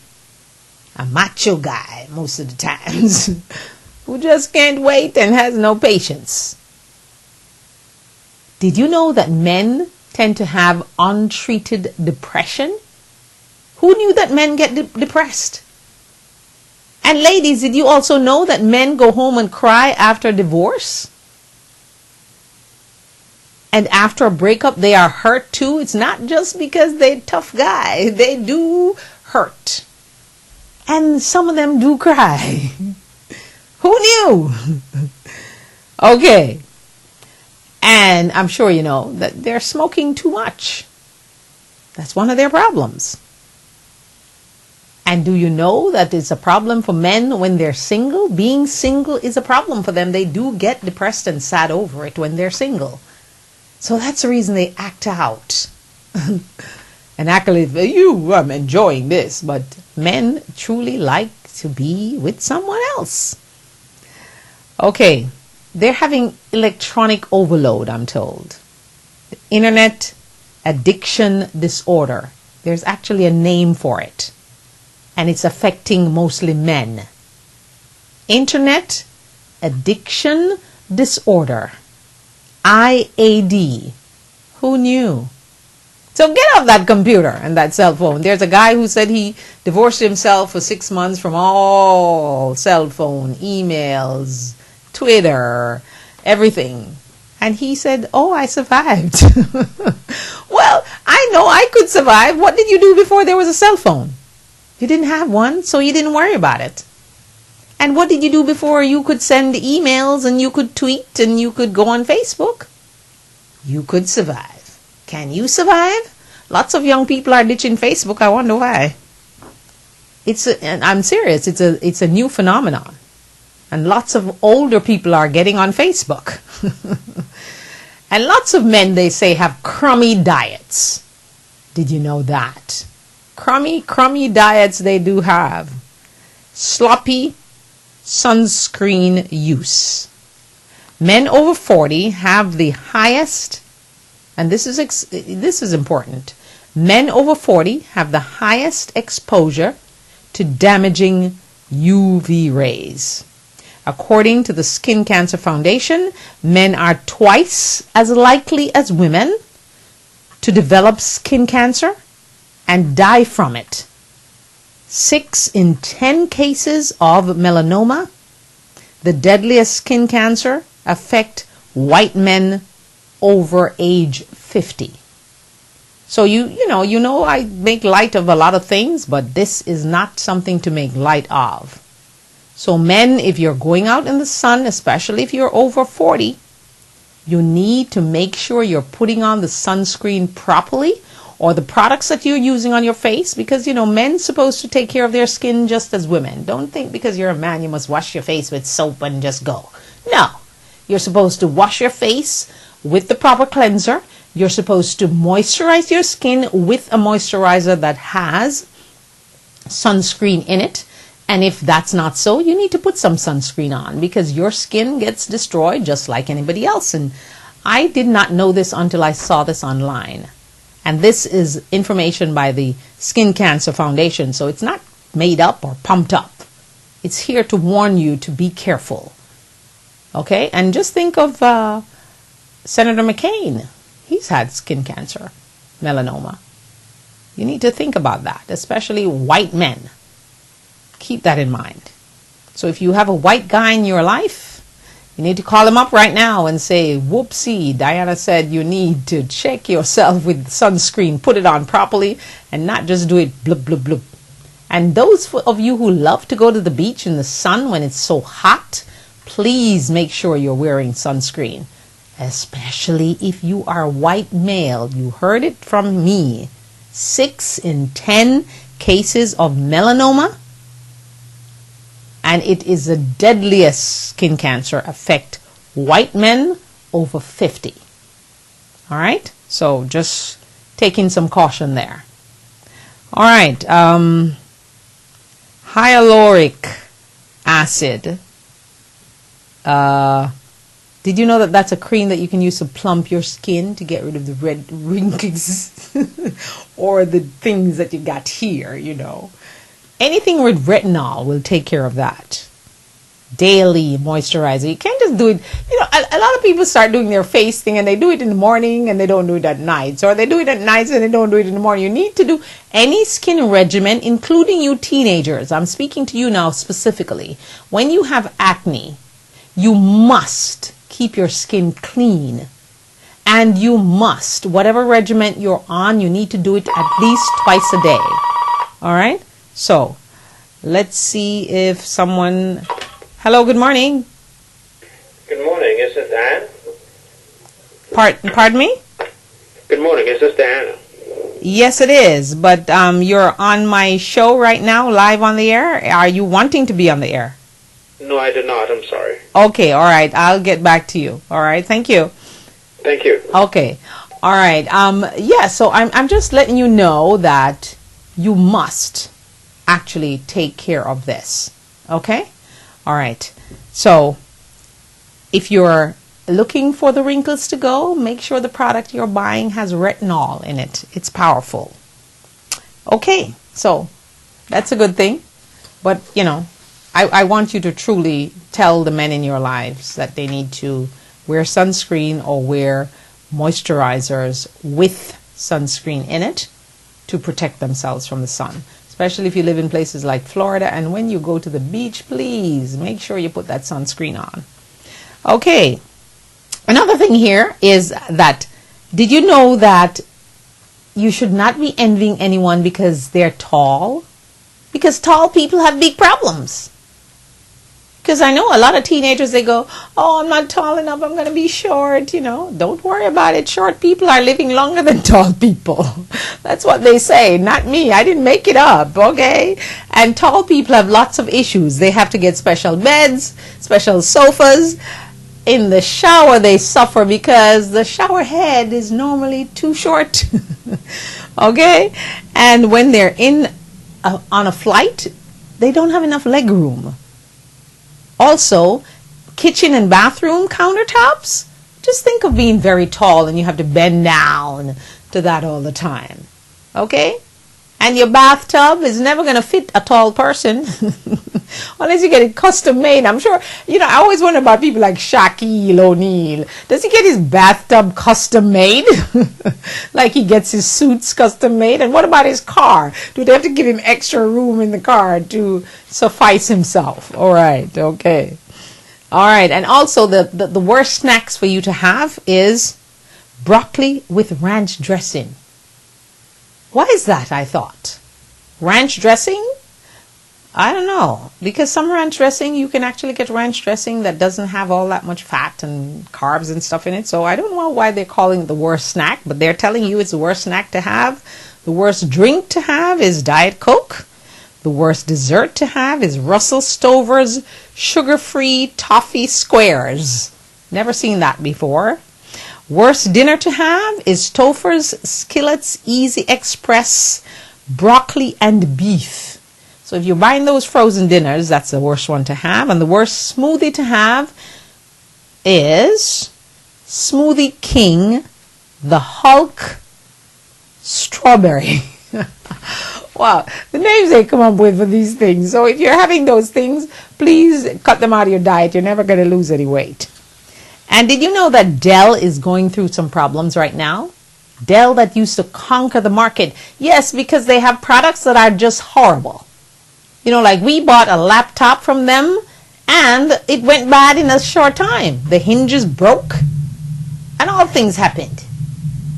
A macho guy most of the times. Who just can't wait and has no patience. Did you know that men tend to have untreated depression? Who knew that men get depressed? And ladies, did you also know that men go home and cry after divorce? And after a breakup, they are hurt too. It's not just because they're a tough guy. They do hurt. And some of them do cry. Who knew? Okay. And I'm sure you know that they're smoking too much. That's one of their problems. And do you know that it's a problem for men when they're single? Being single is a problem for them. They do get depressed and sad over it when they're single. So that's the reason they act out. And act like, I'm enjoying this. But men truly like to be with someone else. Okay, they're having electronic overload, I'm told. The internet addiction disorder. There's actually a name for it. And it's affecting mostly men. Internet addiction disorder. IAD. Who knew? So get off that computer and that cell phone. There's a guy who said he divorced himself for 6 months from all cell phone, emails, Twitter, everything. And he said, oh, I survived. Well, I know I could survive. What did you do before there was a cell phone? You didn't have one, so you didn't worry about it. And what did you do before you could send emails and you could tweet and you could go on Facebook? You could survive. Can you survive? Lots of young people are ditching Facebook. I wonder why. And I'm serious. It's a new phenomenon. And lots of older people are getting on Facebook. And lots of men, they say, have crummy diets. Did you know that? Crummy diets they do have. Sloppy sunscreen use. Men over 40 have the highest, and this is important. Men over 40 have the highest exposure to damaging UV rays. According to the Skin Cancer Foundation, men are twice as likely as women to develop skin cancer and die from it. 6 in 10 cases of melanoma, the deadliest skin cancer, affect white men over age 50. So you know I make light of a lot of things, but this is not something to make light of. So men, if you're going out in the sun, especially if you're over 40, you need to make sure you're putting on the sunscreen properly, or the products that you're using on your face, because men's supposed to take care of their skin just as women. Don't think because you're a man you must wash your face with soap and just go. No, you're supposed to wash your face with the proper cleanser. You're supposed to moisturize your skin with a moisturizer that has sunscreen in it. And if that's not so, you need to put some sunscreen on, because your skin gets destroyed just like anybody else. And I did not know this until I saw this online. And this is information by the Skin Cancer Foundation, so it's not made up or pumped up. It's here to warn you to be careful. Okay? And just think of Senator McCain. He's had skin cancer, melanoma. You need to think about that, especially white men. Keep that in mind. So if you have a white guy in your life, you need to call him up right now and say, whoopsie, Diana said you need to check yourself with sunscreen, put it on properly, and not just do it blub, blub, blub. And those of you who love to go to the beach in the sun when it's so hot, please make sure you're wearing sunscreen, especially if you are a white male. You heard it from me. 6 in 10 cases of melanoma, and it is the deadliest skin cancer, affect white men over 50. All right? So just taking some caution there. All right. Hyaluronic acid. Did you know that that's a cream that you can use to plump your skin to get rid of the red wrinkles or the things that you got here, Anything with retinol will take care of that. Daily moisturizer. You can't just do it. A lot of people start doing their face thing and they do it in the morning and they don't do it at night. Or they do it at night and they don't do it in the morning. You need to do any skin regimen, including you teenagers. I'm speaking to you now specifically. When you have acne, you must keep your skin clean. And you must, whatever regimen you're on, you need to do it at least twice a day. All right? So, let's see if someone... Hello, good morning. Good morning. Is this Anne? Pardon me? Good morning. Is this Diana? Yes, it is. But you're on my show right now, live on the air. Are you wanting to be on the air? No, I did not. I'm sorry. Okay, all right. I'll get back to you. All right, thank you. Thank you. Okay. All right. So I'm just letting you know that you must actually take care of this. Okay? All right. So if you're looking for the wrinkles to go, make sure the product you're buying has retinol in it. It's powerful. Okay. So that's a good thing. But, I want you to truly tell the men in your lives that they need to wear sunscreen or wear moisturizers with sunscreen in it to protect themselves from the sun. Especially if you live in places like Florida. And when you go to the beach, please make sure you put that sunscreen on. Okay. Another thing here is that, did you know that you should not be envying anyone because they're tall? Because tall people have big problems. Because I know a lot of teenagers, they go, oh, I'm not tall enough, I'm going to be short, Don't worry about it. Short people are living longer than tall people. That's what they say, not me. I didn't make it up, okay? And tall people have lots of issues. They have to get special beds, special sofas. In the shower, they suffer because the shower head is normally too short, okay? And when they're on a flight, they don't have enough leg room. Also, kitchen and bathroom countertops, just think of being very tall and you have to bend down to that all the time. Okay? And your bathtub is never going to fit a tall person unless you get it custom made. I'm sure, I always wonder about people like Shaquille O'Neal. Does he get his bathtub custom made? Like he gets his suits custom made? And what about his car? Do they have to give him extra room in the car to suffice himself? All right, okay. All right, and also the worst snacks for you to have is broccoli with ranch dressing. Why is that, I thought? Ranch dressing? I don't know. Because some ranch dressing, you can actually get ranch dressing that doesn't have all that much fat and carbs and stuff in it. So I don't know why they're calling it the worst snack, but they're telling you it's the worst snack to have. The worst drink to have is Diet Coke. The worst dessert to have is Russell Stover's sugar-free toffee squares. Never seen that before. Worst dinner to have is Stouffer's Skillet's Easy Express broccoli and beef. So if you're buying those frozen dinners, that's the worst one to have. And the worst smoothie to have is Smoothie King, the Hulk Strawberry. Wow, the names they come up with for these things. So if you're having those things, please cut them out of your diet. You're never going to lose any weight. And did you know that Dell is going through some problems right now? Dell that used to conquer the market. Yes, because they have products that are just horrible. Like we bought a laptop from them and it went bad in a short time. The hinges broke and all things happened.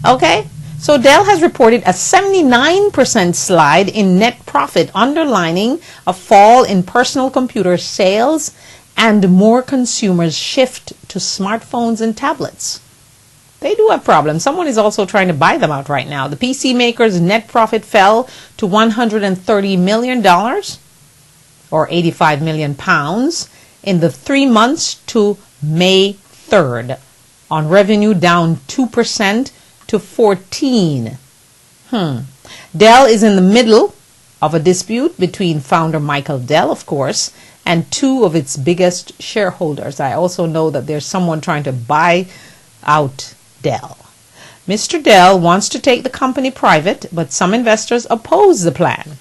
Okay? So Dell has reported a 79% slide in net profit, underlining a fall in personal computer sales and more consumers shift to smartphones and tablets. They do have problems. Someone is also trying to buy them out right now. The PC maker's net profit fell to $130 million, or 85 million pounds, in the 3 months to May 3rd, on revenue down 2% to 14. Dell is in the middle of a dispute between founder Michael Dell, of course, and two of its biggest shareholders. I also know that there's someone trying to buy out Dell. Mr. Dell wants to take the company private, but some investors oppose the plan.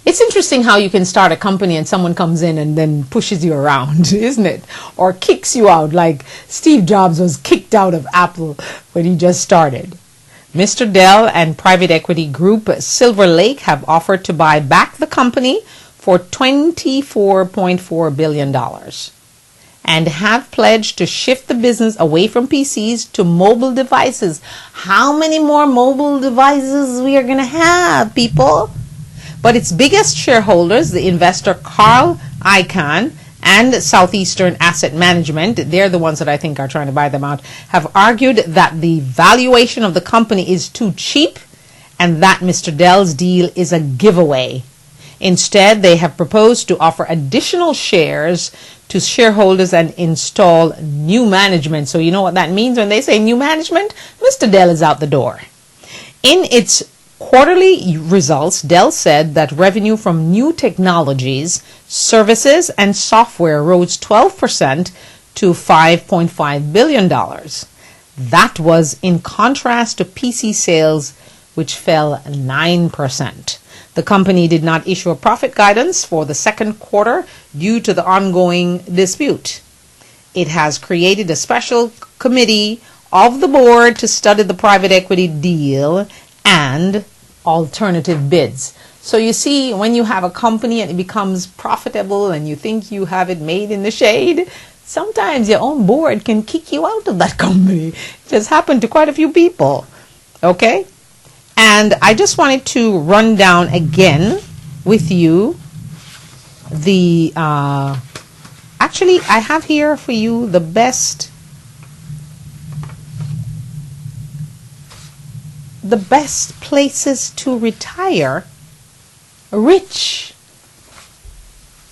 It's interesting how you can start a company and someone comes in and then pushes you around, isn't it? Or kicks you out, like Steve Jobs was kicked out of Apple when he just started. Mr. Dell and private equity group Silver Lake have offered to buy back the company for $24.4 billion and have pledged to shift the business away from PCs to mobile devices. How many more mobile devices we are going to have, people? But its biggest shareholders, the investor Carl Icahn and Southeastern Asset Management, they're the ones that I think are trying to buy them out, have argued that the valuation of the company is too cheap and that Mr. Dell's deal is a giveaway. Instead, they have proposed to offer additional shares to shareholders and install new management. So you know what that means when they say new management? Mr. Dell is out the door. In its quarterly results, Dell said that revenue from new technologies, services, and software rose 12% to $5.5 billion. That was in contrast to PC sales, which fell 9%. The company did not issue a profit guidance for the second quarter due to the ongoing dispute. It has created a special committee of the board to study the private equity deal and alternative bids. So you see, when you have a company and it becomes profitable and you think you have it made in the shade, sometimes your own board can kick you out of that company. It has happened to quite a few people. Okay? And I just wanted to run down again with you Actually, I have here for you the best places to retire rich.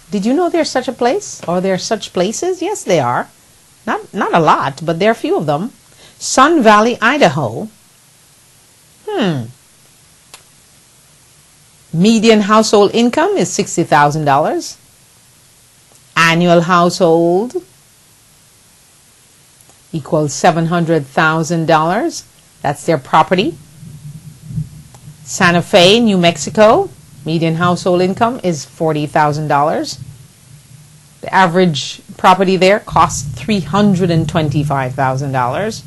Did you know there's such a place, or there are such places? Yes, they are. Not a lot, but there are a few of them. Sun Valley, Idaho. Median household income is $60,000. Annual household equals $700,000. That's their property. Santa Fe, New Mexico. Median household income is $40,000. The average property there costs $325,000.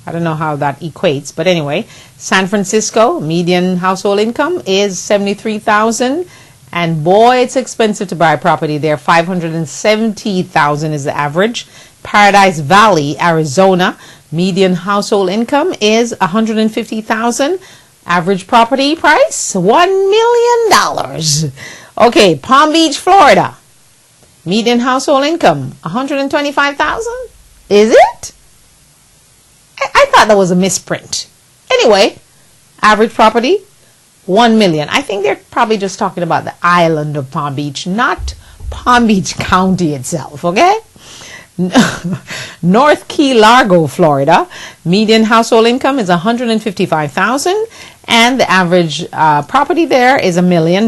I don't know how that equates, but anyway. San Francisco, median household income is $73,000. And boy, it's expensive to buy property there. $570,000 is the average. Paradise Valley, Arizona, median household income is $150,000. Average property price, $1 million. Okay, Palm Beach, Florida. Median household income, $125,000. Is it? I thought that was a misprint. Anyway, average property, $1 million. I think they're probably just talking about the island of Palm Beach, not Palm Beach County itself, okay? North Key Largo, Florida. Median household income is $155,000, and the average property there is $1 million.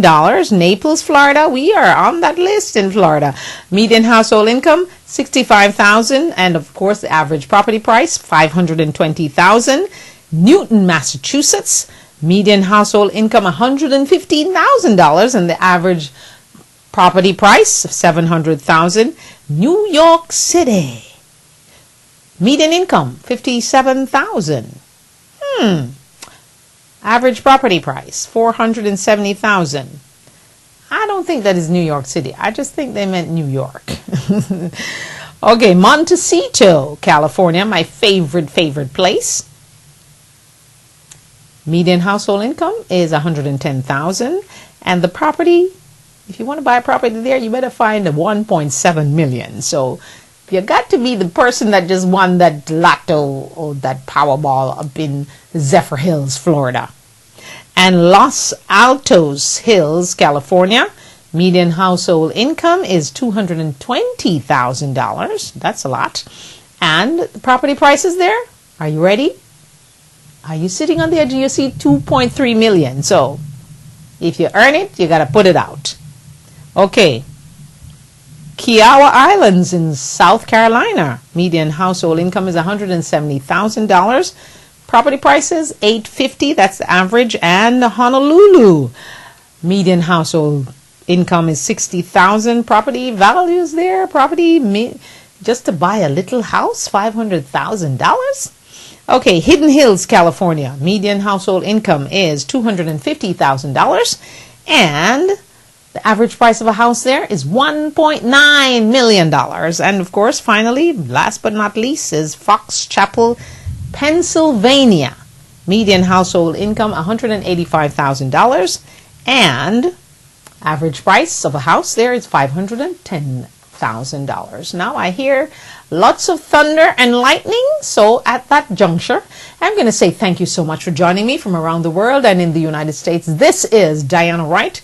Naples, Florida. We are on that list in Florida. Median household income $65,000, and of course the average property price $520,000. Newton, Massachusetts. Median household income $115,000, and the average property price $700,000. New York City. Median income $57,000. Average property price $470,000. I don't think that is New York City. I just think they meant New York. Okay, Montecito, California, my favorite place. Median household income is $110,000, and the property, if you want to buy a property there, you better find a $1.7 million. So you got to be the person that just won that lotto or that Powerball up in Zephyr Hills, Florida. And Los Altos Hills, California, median household income is $220,000. That's a lot. And the property prices there, are you ready? Are you sitting on the edge of your seat? $2.3 million. So if you earn it, you got to put it out. Okay. Kiowa Islands in South Carolina. Median household income is $170,000. Property prices $850,000. That's the average. And Honolulu, median household income is $60,000. Property values there. Just to buy a little house, $500,000. Okay, Hidden Hills, California. Median household income is $250,000. And the average price of a house there is $1.9 million. And of course, finally, last but not least, is Fox Chapel, Pennsylvania. Median household income $185,000. And average price of a house there is $510,000. Now I hear lots of thunder and lightning, so at that juncture, I'm going to say thank you so much for joining me from around the world and in the United States. This is Diana Wright,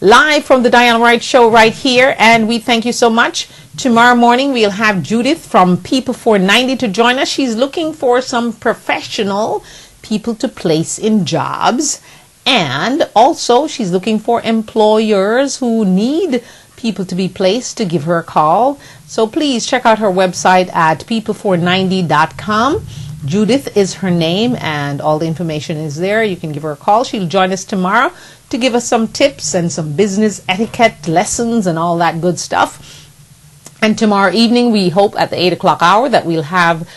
live from the Diana Wright Show right here, and we thank you so much. Tomorrow morning, we'll have Judith from People 490 to join us. She's looking for some professional people to place in jobs, and also she's looking for employers who need people to be placed to give her a call. So please check out her website at people490.com. Judith is her name, and all the information is there. You can give her a call. She'll join us tomorrow to give us some tips and some business etiquette lessons and all that good stuff. And tomorrow evening, we hope at the 8 o'clock hour that we'll have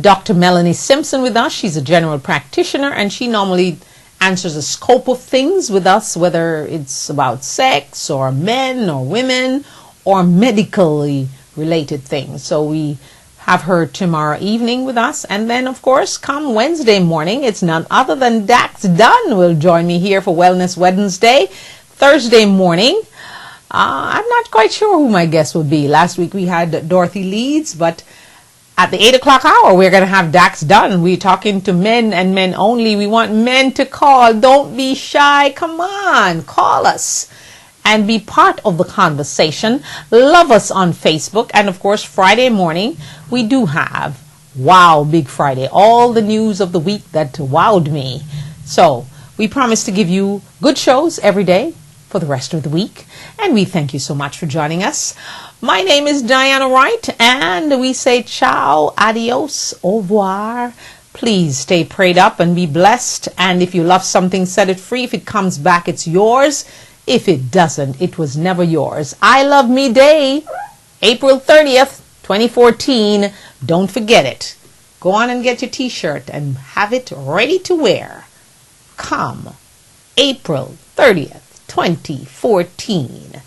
Dr. Melanie Simpson with us. She's a general practitioner, and she normally answers a scope of things with us, whether it's about sex or men or women or medically related things. So we have her tomorrow evening with us. And then, of course, come Wednesday morning, it's none other than Dax Dunn will join me here for Wellness Wednesday. Thursday morning, I'm not quite sure who my guest would be. Last week we had Dorothy Leeds, but at the 8 o'clock hour, we're going to have Dax Dunn. We're talking to men and men only. We want men to call. Don't be shy. Come on, call us and be part of the conversation. Love us on Facebook. And of course, Friday morning, we do have Wow Big Friday. All the news of the week that wowed me. So we promise to give you good shows every day for the rest of the week. And we thank you so much for joining us. My name is Diana Wright, and we say ciao, adios, au revoir. Please stay prayed up and be blessed. And if you love something, set it free. If it comes back, it's yours. If it doesn't, it was never yours. I Love Me Day, April 30th, 2014. Don't forget it. Go on and get your t-shirt and have it ready to wear. Come, April 30th, 2014.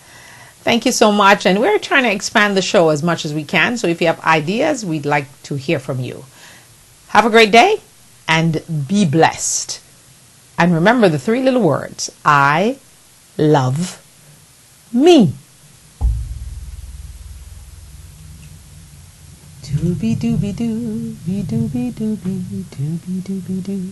Thank you so much, and we're trying to expand the show as much as we can, so if you have ideas, we'd like to hear from you. Have a great day, and be blessed. And remember the 3 little words, I love me. Doobie doobie doo, be doobie doobie, doobie doobie doo.